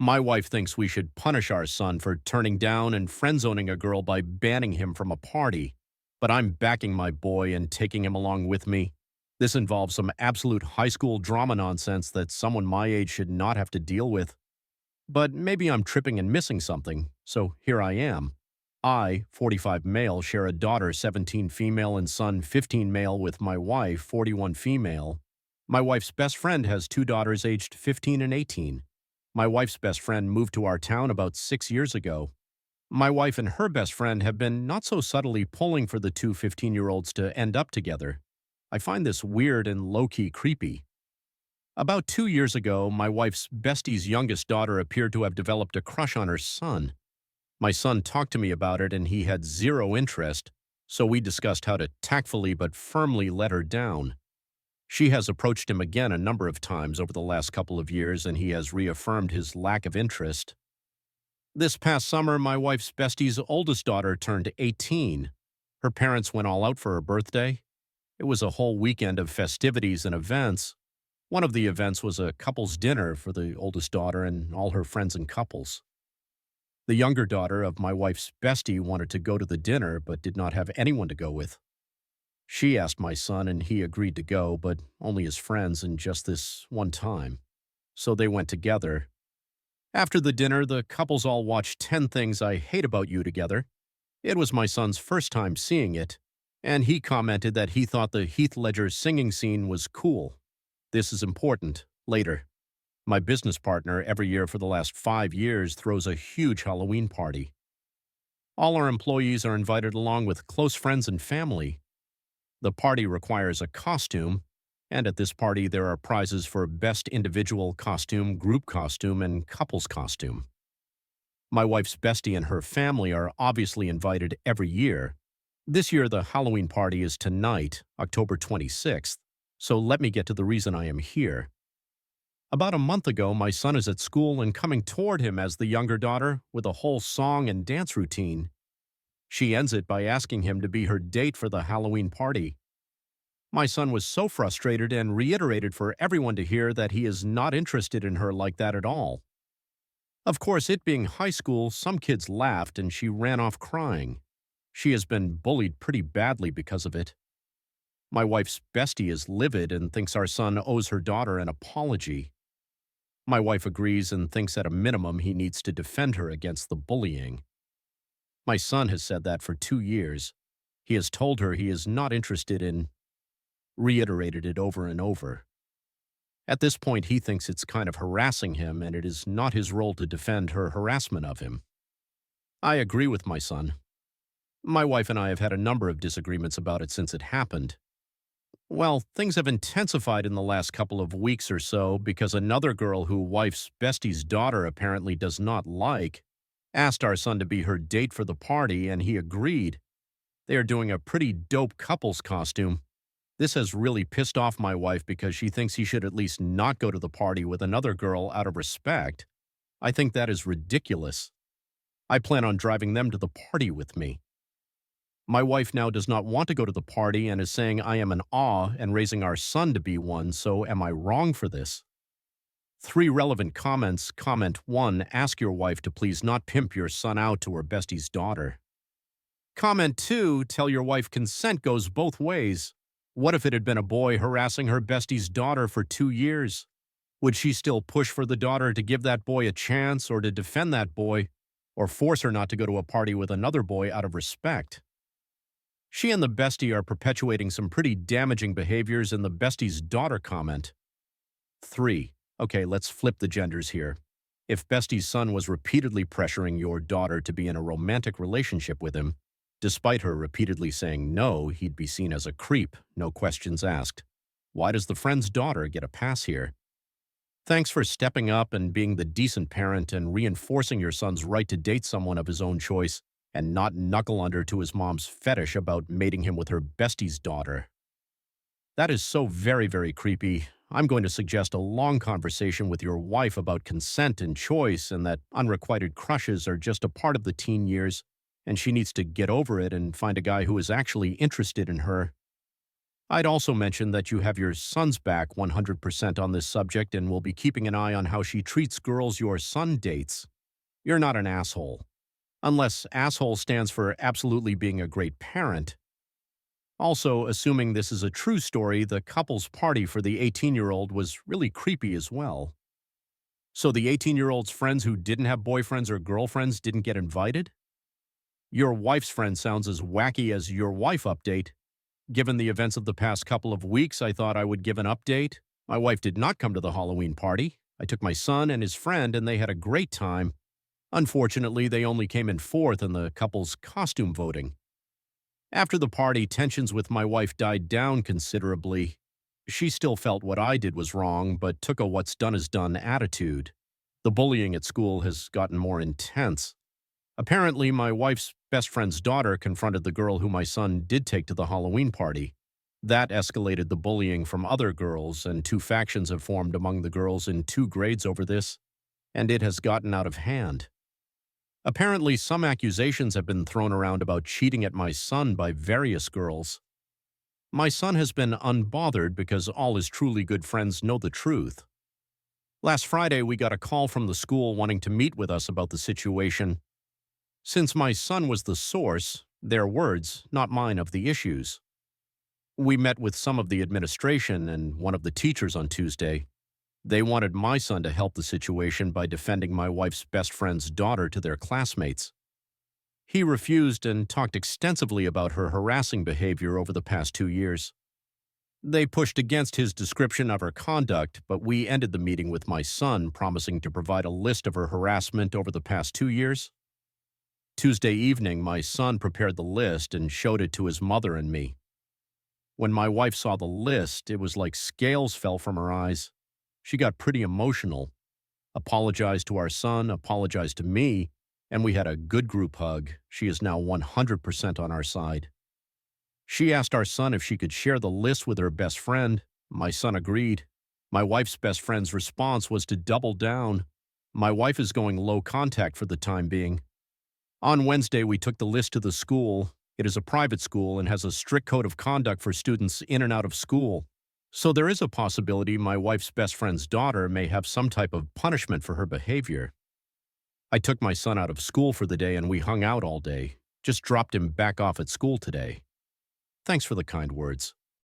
My wife thinks we should punish our son for turning down and friend-zoning a girl by banning him from a party. But I'm backing my boy and taking him along with me. This involves some absolute high school drama nonsense that someone my age should not have to deal with. But maybe I'm tripping and missing something, so here I am. I, 45 male, share a daughter 17 female and son 15 male with my wife 41 female. My wife's best friend has two daughters aged 15 and 18. My wife's best friend moved to our town about 6 years ago. My wife and her best friend have been not so subtly pulling for the two 15-year-olds to end up together. I find this weird and low-key creepy. About 2 years ago, my wife's bestie's youngest daughter appeared to have developed a crush on her son. My son talked to me about it and he had zero interest, so we discussed how to tactfully but firmly let her down. She has approached him again a number of times over the last couple of years and he has reaffirmed his lack of interest. This past summer, my wife's bestie's oldest daughter turned 18. Her parents went all out for her birthday. It was a whole weekend of festivities and events. One of the events was a couple's dinner for the oldest daughter and all her friends and couples. The younger daughter of my wife's bestie wanted to go to the dinner but did not have anyone to go with. She asked my son and he agreed to go, but only as friends and just this one time. So they went together. After the dinner, the couples all watched 10 Things I Hate About You together. It was my son's first time seeing it, and he commented that he thought the Heath Ledger singing scene was cool. This is important. Later. My business partner, every year for the last 5 years, throws a huge Halloween party. All our employees are invited along with close friends and family. The party requires a costume, and at this party there are prizes for best individual costume, group costume, and couples costume. My wife's bestie and her family are obviously invited every year. This year the Halloween party is tonight, October 26th, so let me get to the reason I am here. About a month ago, my son is at school and coming toward him as the younger daughter with a whole song and dance routine. She ends it by asking him to be her date for the Halloween party. My son was so frustrated and reiterated for everyone to hear that he is not interested in her like that at all. Of course, it being high school, some kids laughed and she ran off crying. She has been bullied pretty badly because of it. My wife's bestie is livid and thinks our son owes her daughter an apology. My wife agrees and thinks at a minimum he needs to defend her against the bullying. My son has said that for 2 years. He has told her he is not interested in, reiterated it over and over. At this point, he thinks it's kind of harassing him and it is not his role to defend her harassment of him. I agree with my son. My wife and I have had a number of disagreements about it since it happened. Well, things have intensified in the last couple of weeks or so because another girl who wife's bestie's daughter apparently does not like asked our son to be her date for the party and he agreed. They are doing a pretty dope couples costume. This has really pissed off my wife because she thinks he should at least not go to the party with another girl out of respect. I think that is ridiculous. I plan on driving them to the party with me. My wife now does not want to go to the party and is saying I am an awe and raising our son to be one, so am I wrong for this? 3 relevant comments. Comment 1, ask your wife to please not pimp your son out to her bestie's daughter. Comment 2, tell your wife consent goes both ways. What if it had been a boy harassing her bestie's daughter for 2 years? Would she still push for the daughter to give that boy a chance or to defend that boy, or force her not to go to a party with another boy out of respect? She and the bestie are perpetuating some pretty damaging behaviors in the bestie's daughter comment. 3. Okay, let's flip the genders here. If bestie's son was repeatedly pressuring your daughter to be in a romantic relationship with him, despite her repeatedly saying no, he'd be seen as a creep, no questions asked. Why does the friend's daughter get a pass here? Thanks for stepping up and being the decent parent and reinforcing your son's right to date someone of his own choice and not knuckle under to his mom's fetish about mating him with her bestie's daughter. That is so very, very creepy. I'm going to suggest a long conversation with your wife about consent and choice and that unrequited crushes are just a part of the teen years and she needs to get over it and find a guy who is actually interested in her. I'd also mention that you have your son's back 100% on this subject and will be keeping an eye on how she treats girls your son dates. You're not an asshole. Unless asshole stands for absolutely being a great parent. Also, assuming this is a true story, the couple's party for the 18-year-old was really creepy as well. So the 18-year-old's friends who didn't have boyfriends or girlfriends didn't get invited? Your wife's friend sounds as wacky as your wife update. Given the events of the past couple of weeks, I thought I would give an update. My wife did not come to the Halloween party. I took my son and his friend, and they had a great time. Unfortunately, they only came in fourth in the couple's costume voting. After the party, tensions with my wife died down considerably. She still felt what I did was wrong, but took a what's done is done attitude. The bullying at school has gotten more intense. Apparently, my wife's best friend's daughter confronted the girl who my son did take to the Halloween party. That escalated the bullying from other girls, and two factions have formed among the girls in two grades over this, and it has gotten out of hand. Apparently, some accusations have been thrown around about cheating at my son by various girls. My son has been unbothered because all his truly good friends know the truth. Last Friday, we got a call from the school wanting to meet with us about the situation. Since my son was the source, their words, not mine, of the issues. We met with some of the administration and one of the teachers on Tuesday. They wanted my son to help the situation by defending my wife's best friend's daughter to their classmates. He refused and talked extensively about her harassing behavior over the past 2 years. They pushed against his description of her conduct, but we ended the meeting with my son promising to provide a list of her harassment over the past 2 years. Tuesday evening, my son prepared the list and showed it to his mother and me. When my wife saw the list, it was like scales fell from her eyes. She got pretty emotional, apologized to our son, apologized to me, and we had a good group hug. She is now 100% on our side. She asked our son if she could share the list with her best friend. My son agreed. My wife's best friend's response was to double down. My wife is going low contact for the time being. On Wednesday, we took the list to the school. It is a private school and has a strict code of conduct for students in and out of school. So there is a possibility my wife's best friend's daughter may have some type of punishment for her behavior. I took my son out of school for the day and we hung out all day. Just dropped him back off at school today. Thanks for the kind words.